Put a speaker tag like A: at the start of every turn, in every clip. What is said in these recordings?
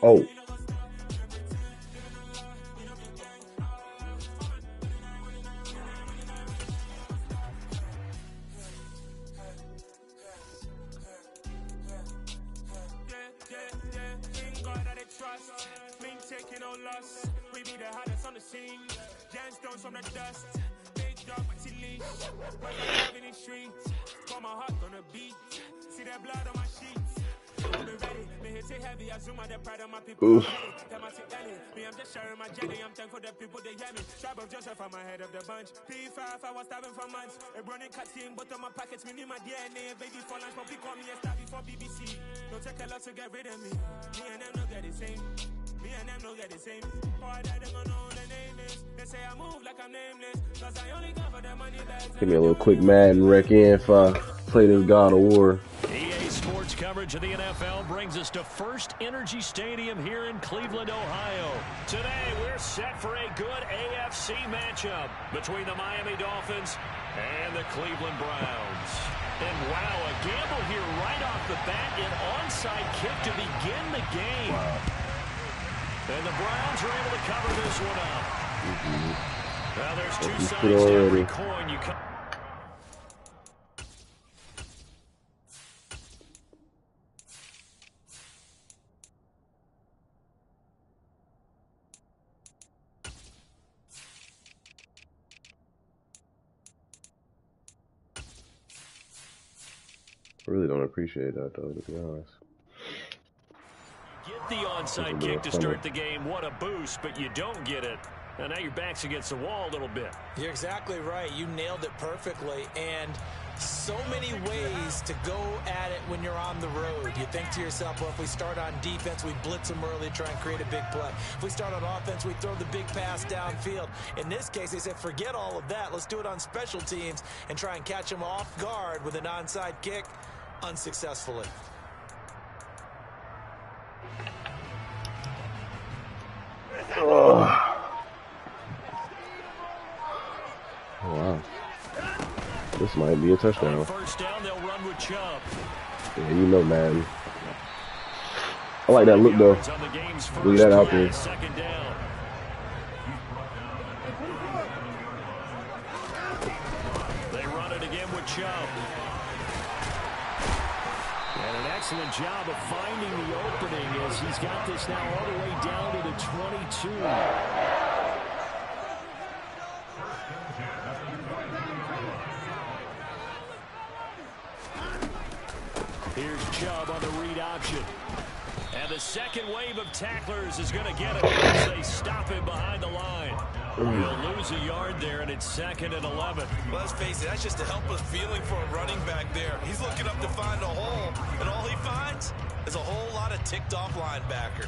A: Oh. Oof. Give me a little quick Madden wreck in if I play this God of War.
B: EA Sports coverage of the NFL brings us to First Energy Stadium here in Cleveland, Ohio. Today, we're set for a good AFC matchup between the Miami Dolphins and the Cleveland Browns. And wow, a gamble here right off the bat, an onside kick to begin the game.
A: Wow.
B: And the Browns are able to cover this one up. Well, there's two sides to every coin. You come.
A: I really don't appreciate that, though, to be honest.
B: Get the onside kick to start the game. What a boost, but you don't get it. And now your back's against the wall a little bit.
C: You're exactly right. You nailed it perfectly. And so many ways to go at it when you're on the road. You think to yourself, well, if we start on defense, we blitz them early, try and create a big play. If we start on offense, we throw the big pass downfield. In this case, they said, forget all of that. Let's do it on special teams and try and catch them off guard with an onside kick unsuccessfully.
A: Oh, wow. This might be a touchdown.
B: First down, they'll run with Chubb.
A: Yeah, you know, man. I like that look, though. Leave that out there.
B: Second down. They run it again with Chubb. And an excellent job of finding the opening as he's got this now all the way down to the 22. Here's Chubb on the read option. And the second wave of tacklers is going to get him as they stop him behind the line. He'll lose a yard there, and it's 2nd and 11.
D: Well, let's face it, that's just a helpless feeling for a running back there. He's looking up to find a hole, and all he finds is a whole lot of ticked-off linebacker.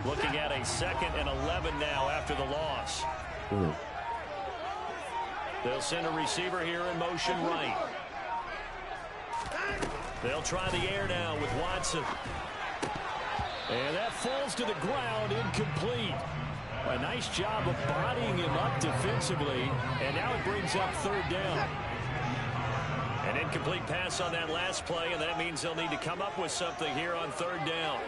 B: Looking at a 2nd and 11 now after the loss. They'll send a receiver here in motion right. They'll try the air now with Watson. And that falls to the ground, incomplete. A nice job of bodying him up defensively. And now it brings up 3rd down. An incomplete pass on that last play, and that means they'll need to come up with something here on 3rd down.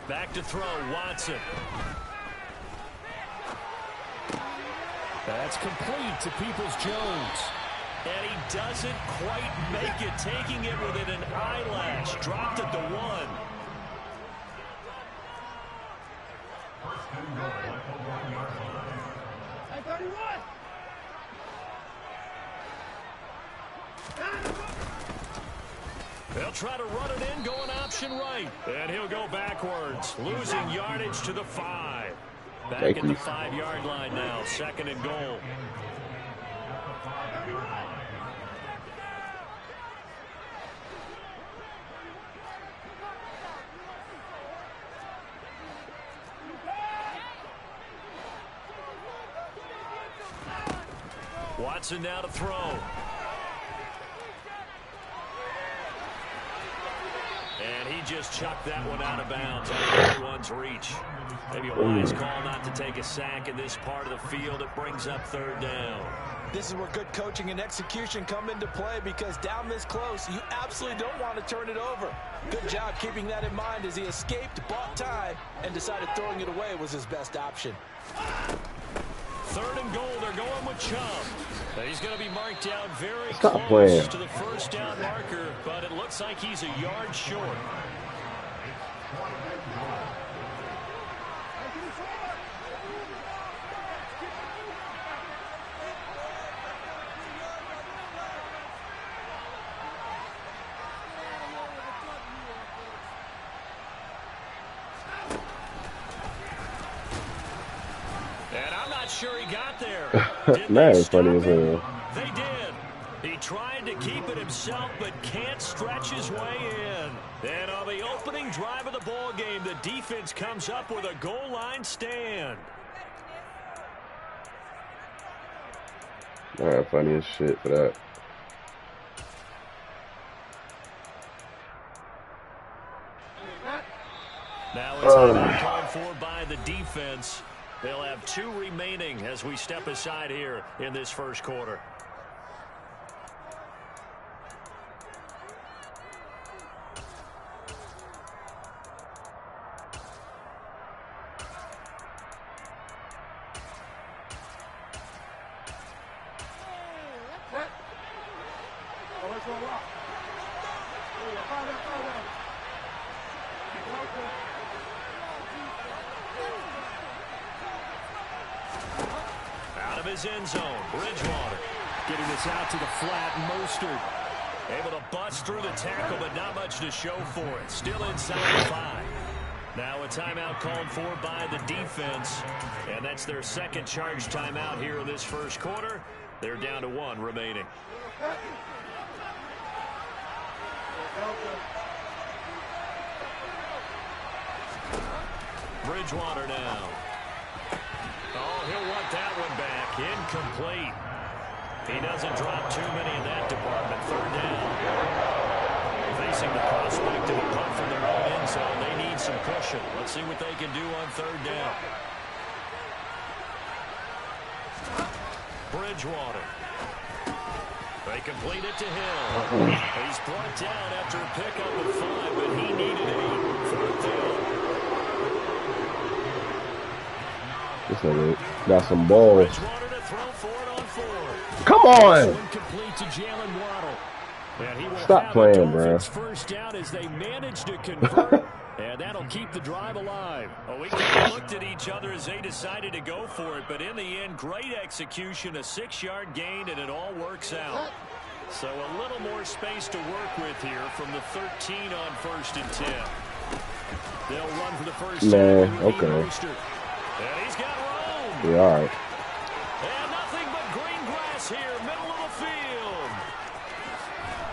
B: Back to throw, Watson. That's complete to Peoples-Jones. And he doesn't quite make it, taking it within an eyelash. Dropped at the 1. They'll try to run it in, going option right. And he'll go backwards, losing yardage to the 5. Back at the 5-yard line now. 2nd and goal. Watson now to throw. And he just chucked that one out of bounds on everyone's reach. Maybe a wise call not to take a sack in this part of the field. It brings up 3rd down.
C: This is where good coaching and execution come into play, because down this close, you absolutely don't want to turn it over. Good job keeping that in mind as he escaped, bought time, and decided throwing it away was his best option.
B: 3rd and goal. They're going with Chubb. He's going to be marked down very
A: Stop
B: close
A: playing.
B: to the 1st down marker, but it looks like he's a yard short. Sure he got there.
A: Man, it's funny as hell.
B: They did. He tried to keep it himself, but can't stretch his way in. And on the opening drive of the ball game, the defense comes up with a goal line stand.
A: All right, funny as shit for that.
B: Now it's called for by the defense. They'll have 2 remaining as we step aside here in this 1st quarter. Out of his end zone, Bridgewater getting this out to the flat. Mostert able to bust through the tackle, but not much to show for it. Still inside the 5. Now a timeout called for by the defense, and that's their 2nd charge timeout here in this 1st quarter. They're down to 1 remaining. Bridgewater now. Oh, he'll want that one back. Incomplete. He doesn't drop too many in that department. 3rd down. Facing the prospect of a punt from their own end zone, they need some cushion. Let's see what they can do on 3rd down. Bridgewater. They complete it to Hill. He's brought down after a pickup of 5, but he needed 8. 4th down.
A: This nigga got some balls.
B: Bridgewater to throw for it on 4.
A: Come on!
B: Complete to Jalen Waddle. And he will
A: Stop playing, bro.
B: 1st down as they manage to convert. And that'll keep the drive alive. Oh, we kind of looked at each other as they decided to go for it. But in the end, great execution, a 6-yard gain, and it all works out. So a little more space to work with here from the 13 on 1st and 10. They'll run for the 1st
A: Man,
B: down.
A: okay.
B: And he's got room.
A: Yeah, all right.
B: And nothing but green grass here, middle of the field.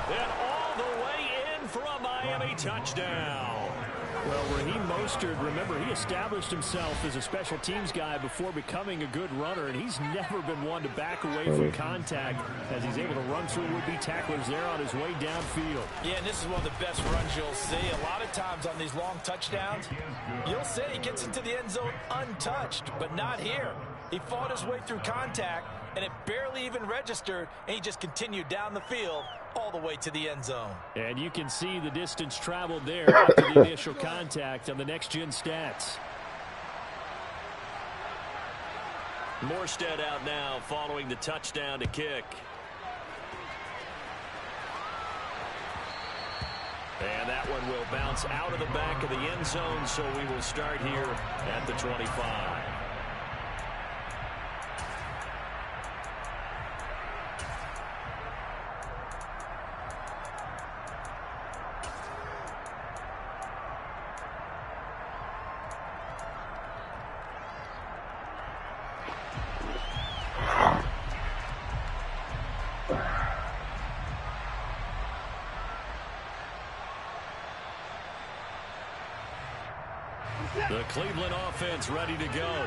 B: And all the way in for a Miami touchdown. Well, Raheem Mostert, remember, he established himself as a special teams guy before becoming a good runner, and he's never been one to back away from contact as he's able to run through would-be tacklers there on his way downfield.
C: Yeah, and this is one of the best runs you'll see. A lot of times on these long touchdowns, you'll say he gets into the end zone untouched, but not here. He fought his way through contact, and it barely even registered, and he just continued down the field all the way to the end zone.
B: And you can see the distance traveled there after the initial contact on the next-gen stats. Morstead out now following the touchdown to kick. And that one will bounce out of the back of the end zone, so we will start here at the 25. The Cleveland offense ready to go.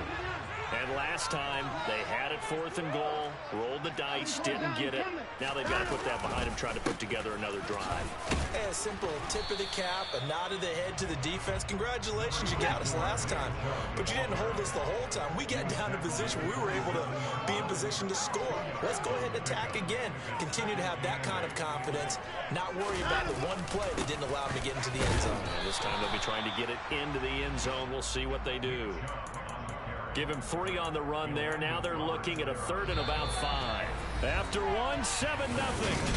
B: And last time, they had it 4th and goal, rolled the dice, didn't get it. Now they've got to put that behind them, try to put together another drive.
C: Hey, a simple tip of the cap, a nod of the head to the defense. Congratulations, you got us last time. But you didn't hold us the whole time. We got down to position. We were able to be in position to score. Let's go ahead and attack again. Continue to have that kind of confidence. Not worry about the one play that didn't allow them to get into the end zone.
B: This time they'll be trying to get it into the end zone. We'll see what they do. Give him 3 on the run there. Now they're looking at a 3rd and about 5. After 1, 7-0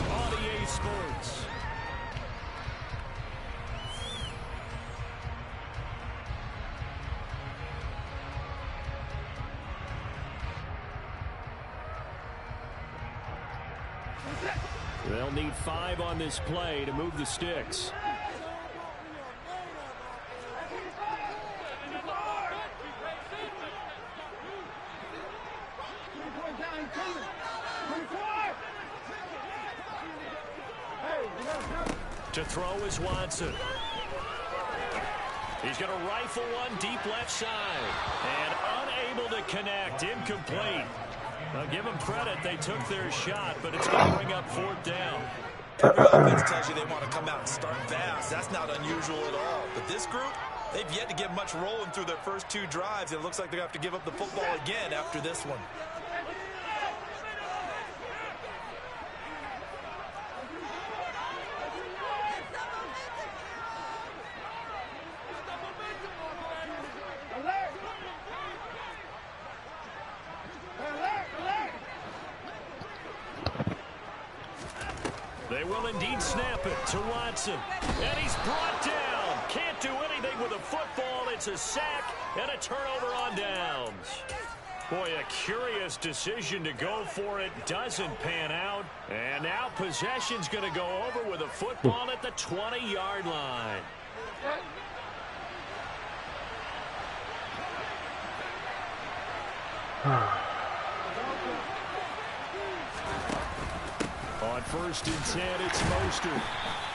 B: on EA Sports. They'll need 5 on this play to move the sticks. To throw is Watson. He's going to rifle one deep left side. And unable to connect. Incomplete. Now give them credit. They took their shot, but it's going to bring up 4th down.
D: Every offense tells you they want to come out and start fast. That's not unusual at all. But this group, they've yet to get much rolling through their first 2 drives. It looks like they're going to have to give up the football again after this one.
B: They will indeed snap it to Watson. And he's brought down. Can't do anything with a football. It's a sack and a turnover on downs. Boy, a curious decision to go for it. Doesn't pan out. And now possession's going to go over with a football at the 20-yard line. On 1st and 10, it's Mostert.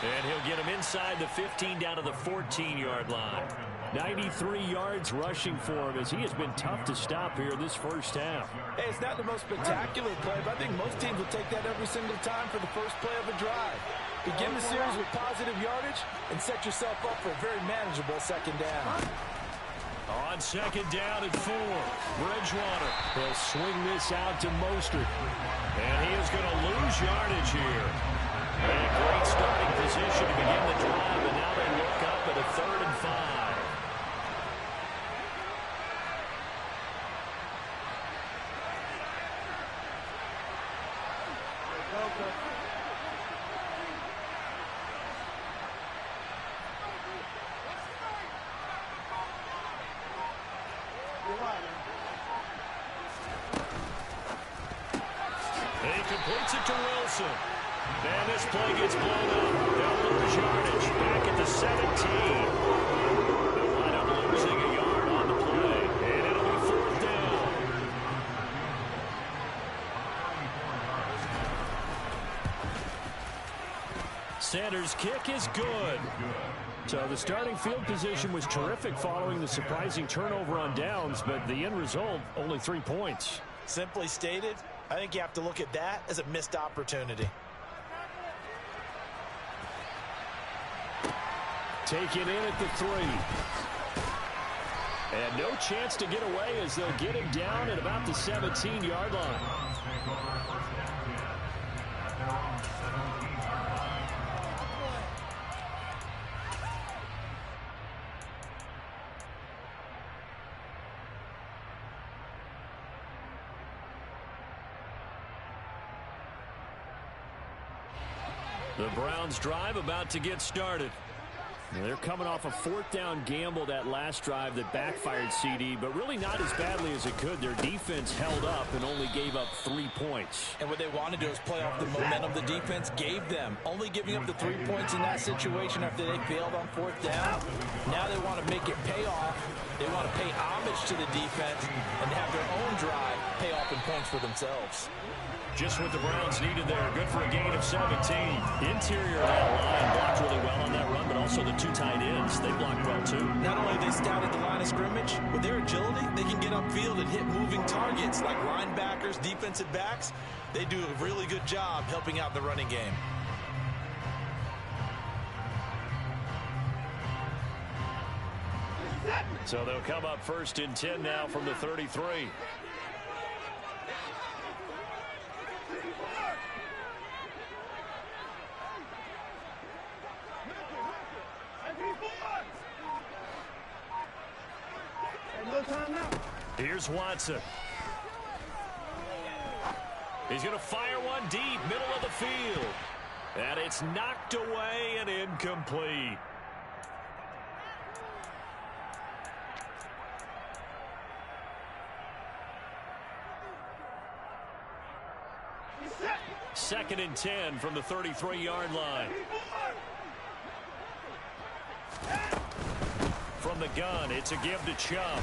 B: And he'll get him inside the 15 down to the 14-yard line. 93 yards rushing for him as he has been tough to stop here this first half.
C: Hey, it's not the most spectacular play, but I think most teams will take that every single time for the first play of a drive. Begin the series with positive yardage and set yourself up for a very manageable 2nd down.
B: On 2nd down at 4, Bridgewater. He'll swing this out to Mostert. And he is going to lose yardage here. And a great starting position to begin the drive, and now they look up at a 3rd and 5. He completes it to Wilson. And this play gets blown up. They'll lose yardage back at the 17. They'll wind up losing a yard on the play. And it'll be 4th down. Sanders' kick is good. So the starting field position was terrific following the surprising turnover on downs, but the end result, only 3 points.
C: Simply stated, I think you have to look at that as a missed opportunity.
B: Taken in at the 3. And no chance to get away as they'll get him down at about the 17-yard line. The Browns drive about to get started. They're coming off a 4th down gamble that last drive that backfired CD, but really not as badly as it could. Their defense held up and only gave up 3 points.
C: And what they want to do is play off the momentum the defense gave them. Only giving up the 3 points in that situation after they failed on 4th down. Now they want to make it pay off. They want to pay homage to the defense and have their own drive pay off in points for themselves.
B: Just what the Browns needed there. Good for a gain of 17. Interior of that line blocked really well on that run, but also the two tight ends, they blocked well too.
C: Not only they scouted the line of scrimmage, with their agility, they can get upfield and hit moving targets like linebackers, defensive backs. They do a really good job helping out the running game.
B: So they'll come up first and 10 now from the 33. Here's Watson. He's going to fire one deep, middle of the field. And it's knocked away and incomplete. Second and 10 from the 33-yard line. From the gun, it's a give to Chubb.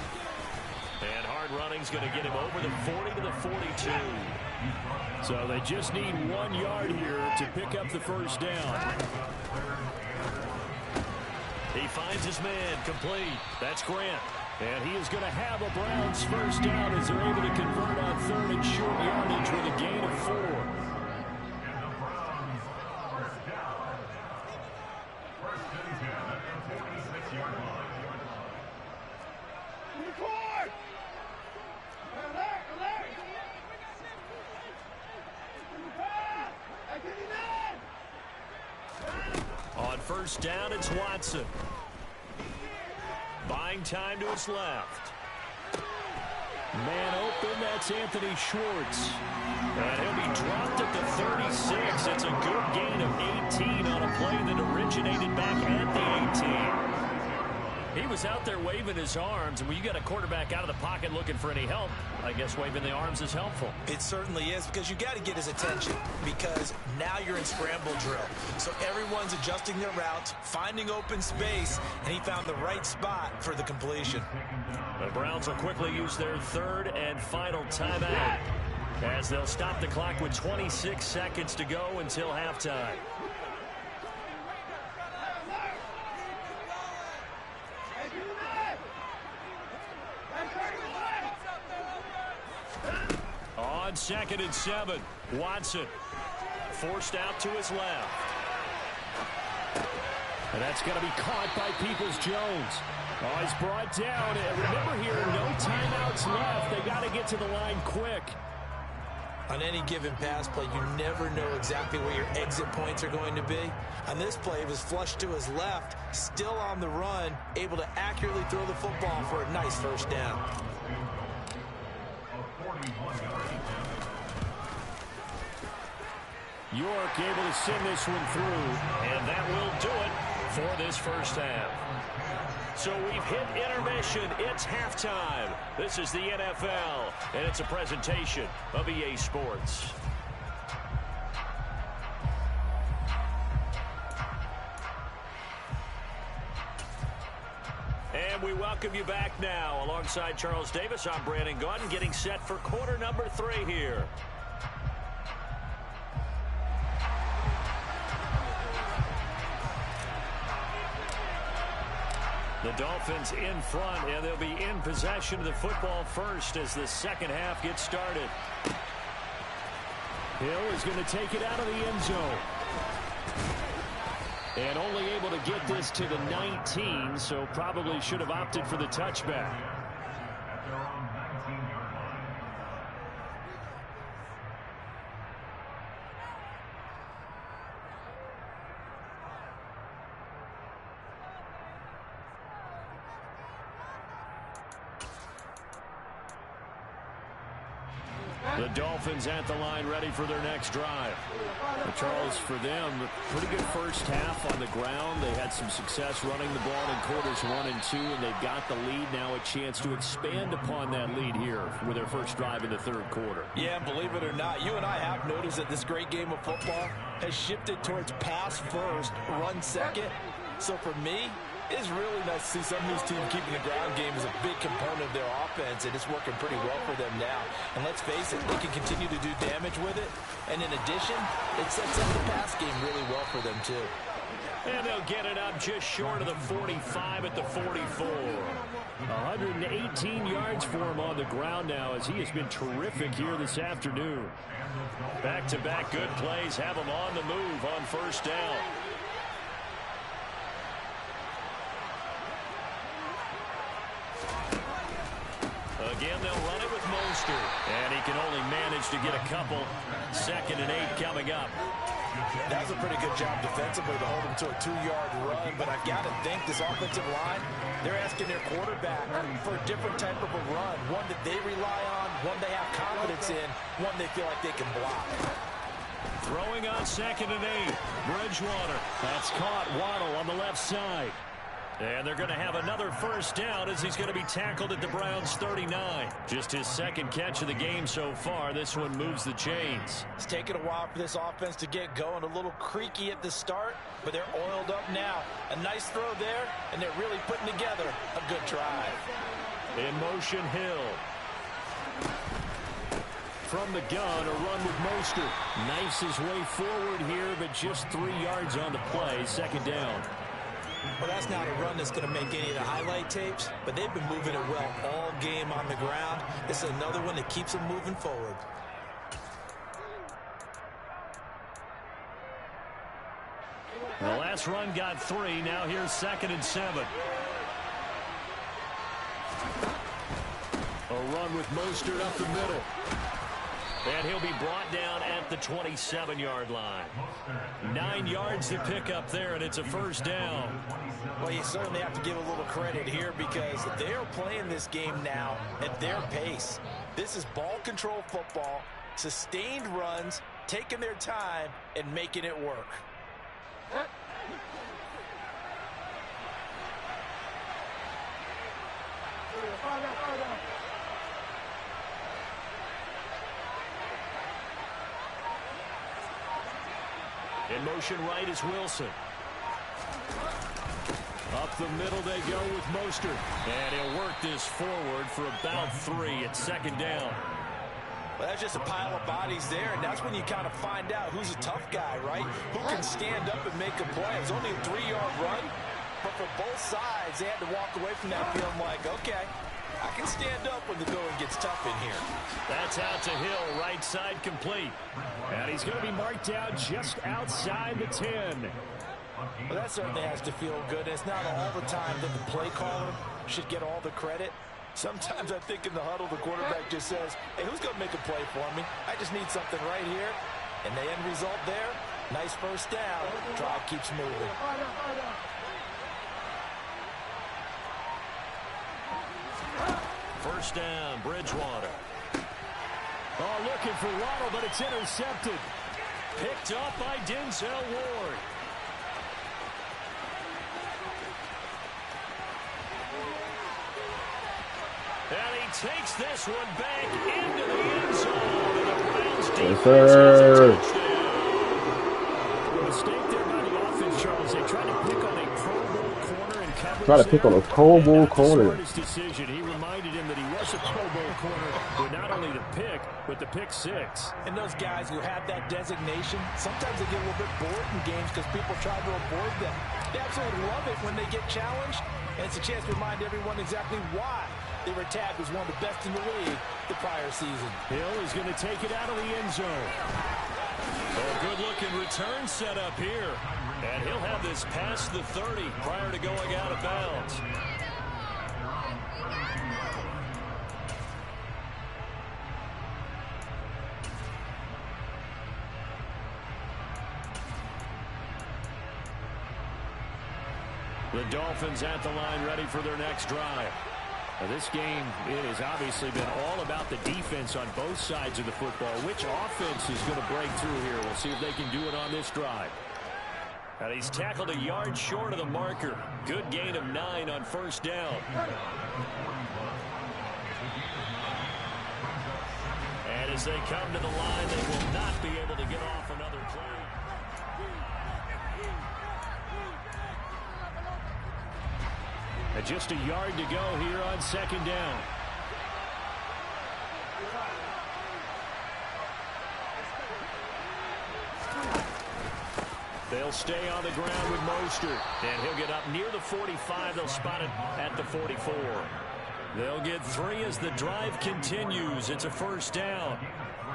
B: And hard running's going to get him over the 40 to the 42. So they just need 1 yard here to pick up the first down. He finds his man complete. That's Grant. And he is going to have a Browns first down as they're able to convert on third and short yardage with a gain of 4. On first down, it's Watson. Buying time to his left. Man open, that's Anthony Schwartz. And he'll be dropped at the 36. It's a good gain of 18 on a play that originated back at the 18. He was out there waving his arms, and when you got a quarterback out of the pocket looking for any help, I guess waving the arms is helpful.
C: It certainly is, because you got to get his attention, because now you're in scramble drill. So everyone's adjusting their routes, finding open space, and he found the right spot for the completion.
B: The Browns will quickly use their third and final timeout as they'll stop the clock with 26 seconds to go until halftime. On second and 7, Watson forced out to his left. And that's going to be caught by Peoples-Jones. Oh, he's brought down. And remember here, no timeouts left. They got to get to the line quick.
C: On any given pass play, you never know exactly where your exit points are going to be. On this play, it was flushed to his left, still on the run, able to accurately throw the football for a nice first down.
B: York able to send this one through, and that will do it for this first half. So we've hit intermission. It's halftime. This is the NFL, and it's a presentation of EA Sports. And we welcome you back now. Alongside Charles Davis, I'm Brandon Gaudin, getting set for quarter number 3 here. The Dolphins in front, and they'll be in possession of the football first as the second half gets started. Hill is going to take it out of the end zone. And only able to get this to the 19, so probably should have opted for the touchback. The Dolphins at the line, ready for their next drive. But Charles, for them, pretty good first half on the ground. They had some success running the ball in quarters 1 and 2, and they've got the lead now, a chance to expand upon that lead here with their first drive in the third quarter.
C: Yeah, believe it or not, you and I have noticed that this great game of football has shifted towards pass first, run second. So for me,
D: It's really nice to see some of these teams keeping the ground game as a big component of their offense, and it's working pretty well for them now. And let's face it, they can continue to do damage with it. And in addition, it sets up the pass game really well for them, too.
B: And they'll get it up just short of the 45 at the 44. 118 yards for him on the ground now, as he has been terrific here this afternoon. Back-to-back good plays have him on the move on first down. Again, they'll run it with Mostert. And he can only manage to get a couple. 2nd and 8 coming up.
D: That was a pretty good job defensively to hold him to a 2-yard run, but I've got to think this offensive line, they're asking their quarterback for a different type of a run, one that they rely on, one they have confidence in, one they feel like they can block.
B: Throwing on 2nd and 8. Bridgewater. That's caught. Waddle on the left side. And they're going to have another first down as he's going to be tackled at the Browns' 39. Just his 2nd catch of the game so far. This one moves the chains.
D: It's taken a while for this offense to get going. A little creaky at the start, but they're oiled up now. A nice throw there, and they're really putting together a good drive.
B: In motion, Hill. From the gun, a run with Mostert. Knifes his way forward here, but just 3 yards on the play. 2nd down.
C: Well, that's not a run that's going to make any of the highlight tapes, but they've been moving it well all game on the ground. This is another one that keeps them moving forward.
B: The last run got 3. Now here's 2nd and 7. A run with Mostert up the middle. And he'll be brought down at the 27-yard line. 9 yards to pick up there, and it's a first down.
C: Well, you certainly have to give a little credit here because they're playing this game now at their pace. This is ball control football, sustained runs, taking their time, and making it work.
B: In motion right is Wilson. Up the middle they go with Mostert. And he'll work this forward for about 3 at 2nd down.
C: Well, that's just a pile of bodies there, and that's when you kind of find out who's a tough guy, right? Who can stand up and make a play. It's only a 3-yard run, but for both sides, they had to walk away from that feeling like, okay, I can stand up when the going gets tough in here.
B: That's out to Hill, right side complete. And he's going to be marked down just outside the 10.
C: Well, that certainly has to feel good. It's not all the time that the play caller should get all the credit.
D: Sometimes I think in the huddle, the quarterback just says, hey, who's going to make a play for me? I just need something right here. And the end result there, nice first down. Drive keeps moving.
B: First down, Bridgewater. Oh, looking for Waddle, but it's intercepted. Picked up by Denzel Ward. And he takes this one back into the end zone. And the Browns defense has a touchdown. A mistake there by the offense, Charles. They tried to pick on a Pro Bowl corner and coverage.
A: Try to pick on a Pro Bowl corner.
B: Decision. He reminded him that he was a Pro Bowl corner with not only the pick, but the pick 6.
C: And those guys who have that designation, sometimes they get a little bit bored in games because people try to avoid them. They absolutely love it when they get challenged, and it's a chance to remind everyone exactly why they were tagged as one of the best in the league the prior season.
B: Hill is going to take it out of the end zone. A good-looking return set up here. And he'll have this past the 30 prior to going out of bounds. The Dolphins at the line ready for their next drive. Now this game, it has obviously been all about the defense on both sides of the football. Which offense is going to break through here? We'll see if they can do it on this drive. And he's tackled a yard short of the marker. Good gain of 9 on first down. And as they come to the line, they will not be able to get off another play. And just a yard to go here on second down. They'll stay on the ground with Mostert. And he'll get up near the 45. They'll spot it at the 44. They'll get 3 as the drive continues. It's a first down.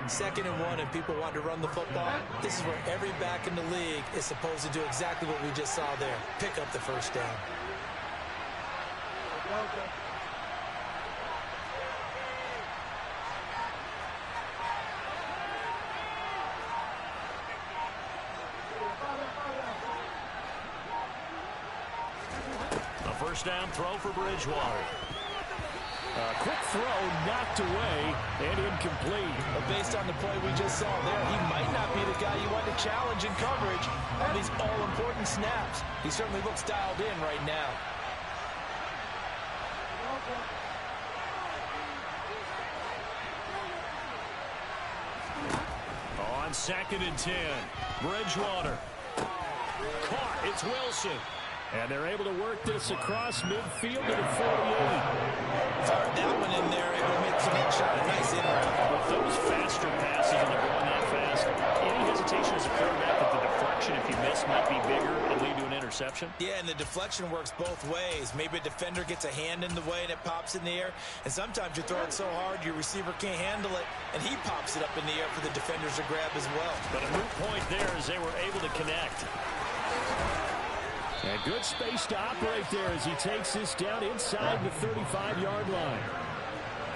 C: 2nd and 1, and people want to run the football. This is where every back in the league is supposed to do exactly what we just saw there. Pick up the first down.
B: A first down throw for Bridgewater. A quick throw knocked away and incomplete.
C: But based on the play we just saw there, he might not be the guy you want to challenge in coverage on these all-important snaps. He certainly looks dialed in right now.
B: On 2nd and 10, Bridgewater. Caught. It's Wilson. And they're able to work this across midfield to the 48.
C: Fired that one in there, able to make the shot. A nice in route.
B: With those faster passes and they're going that fast, any hesitation as a quarterback that the deflection, if you miss, might be bigger and lead to an interception?
C: Yeah, and the deflection works both ways. Maybe a defender gets a hand in the way and it pops in the air. And sometimes you throw it so hard your receiver can't handle it, and he pops it up in the air for the defenders to grab as well.
B: But a moot point there as they were able to connect. And good space to operate there as he takes this down inside the 35-yard line.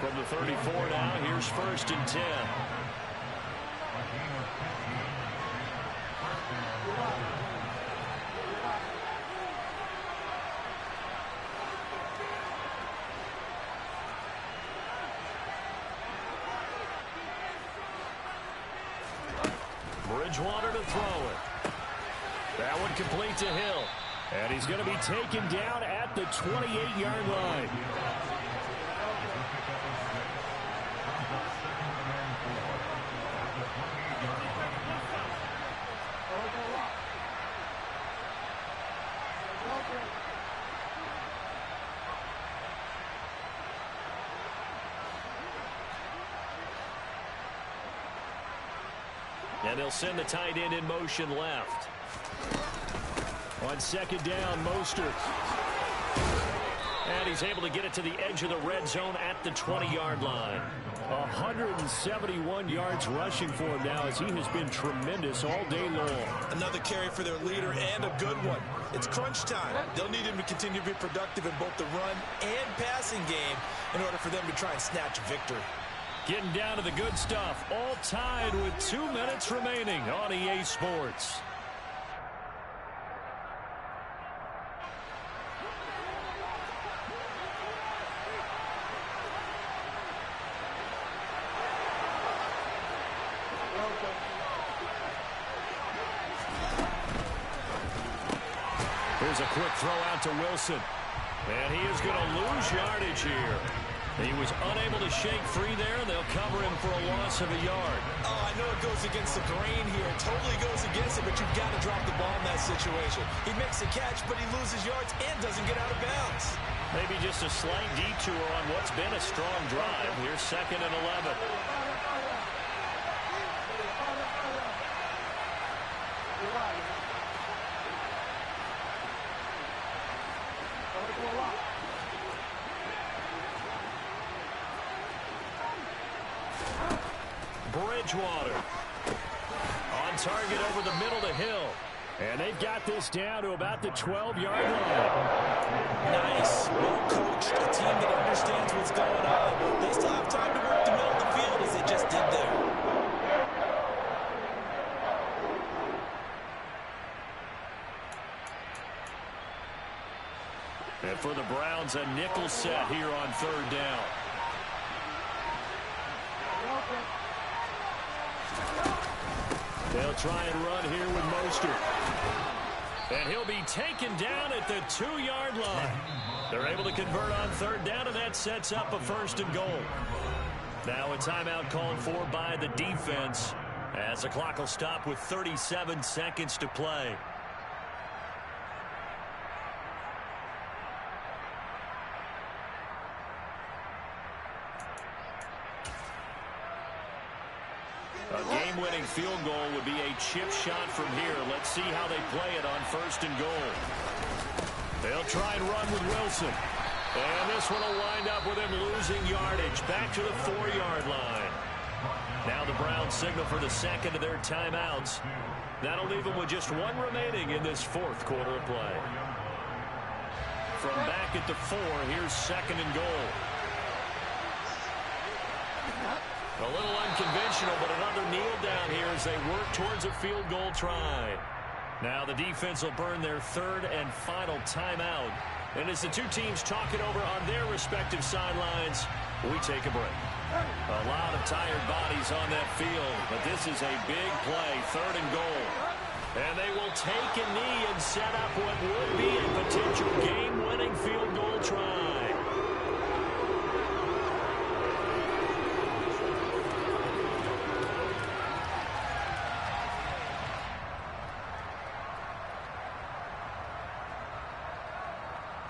B: From the 34 now, here's 1st and 10. Bridgewater to throw it. That one complete to Hill. And he's going to be taken down at the 28-yard line. And they'll send the tight end in motion left. On 2nd down, Mostert. And he's able to get it to the edge of the red zone at the 20-yard line. 171 yards rushing for him now as he has been tremendous all day long.
C: Another carry for their leader and a good one. It's crunch time. They'll need him to continue to be productive in both the run and passing game in order for them to try and snatch a victory.
B: Getting down to the good stuff. All tied with 2 minutes remaining on EA Sports. Here's a quick throw out to Wilson. And he is going to lose yardage here. He was unable to shake free there. They'll cover him for a loss of a yard.
C: Oh, I know it goes against the grain here. It totally goes against it, but you've got to drop the ball in that situation. He makes a catch, but he loses yards and doesn't get out of bounds.
B: Maybe just a slight detour on what's been a strong drive. Here's 2nd and 11. Bridgewater on target over the middle to Hill. And they've got this down to about the 12-yard line.
C: Nice. Well coached. A team that understands what's going on. They still have time to work the middle of the field as they just did there.
B: And for the Browns, a nickel set here on 3rd down. They'll try and run here with Mostert. And he'll be taken down at the 2-yard line. They're able to convert on 3rd down, and that sets up a 1st and goal. Now a timeout called for by the defense as the clock will stop with 37 seconds to play. game-winning field goal would be a chip shot from here. Let's see how they play it on 1st and goal. They'll try and run with Wilson. And this one will wind up with him losing yardage back to the 4-yard line. Now the Browns signal for the second of their timeouts. That'll leave them with just one remaining in this 4th quarter of play. From back at the 4, here's 2nd and goal. A little unconventional, but another kneel down here as they work towards a field goal try. Now the defense will burn their 3rd and final timeout. And as the two teams talk it over on their respective sidelines, we take a break. A lot of tired bodies on that field, but this is a big play, 3rd and goal. And they will take a knee and set up what would be a potential game-winning field goal try.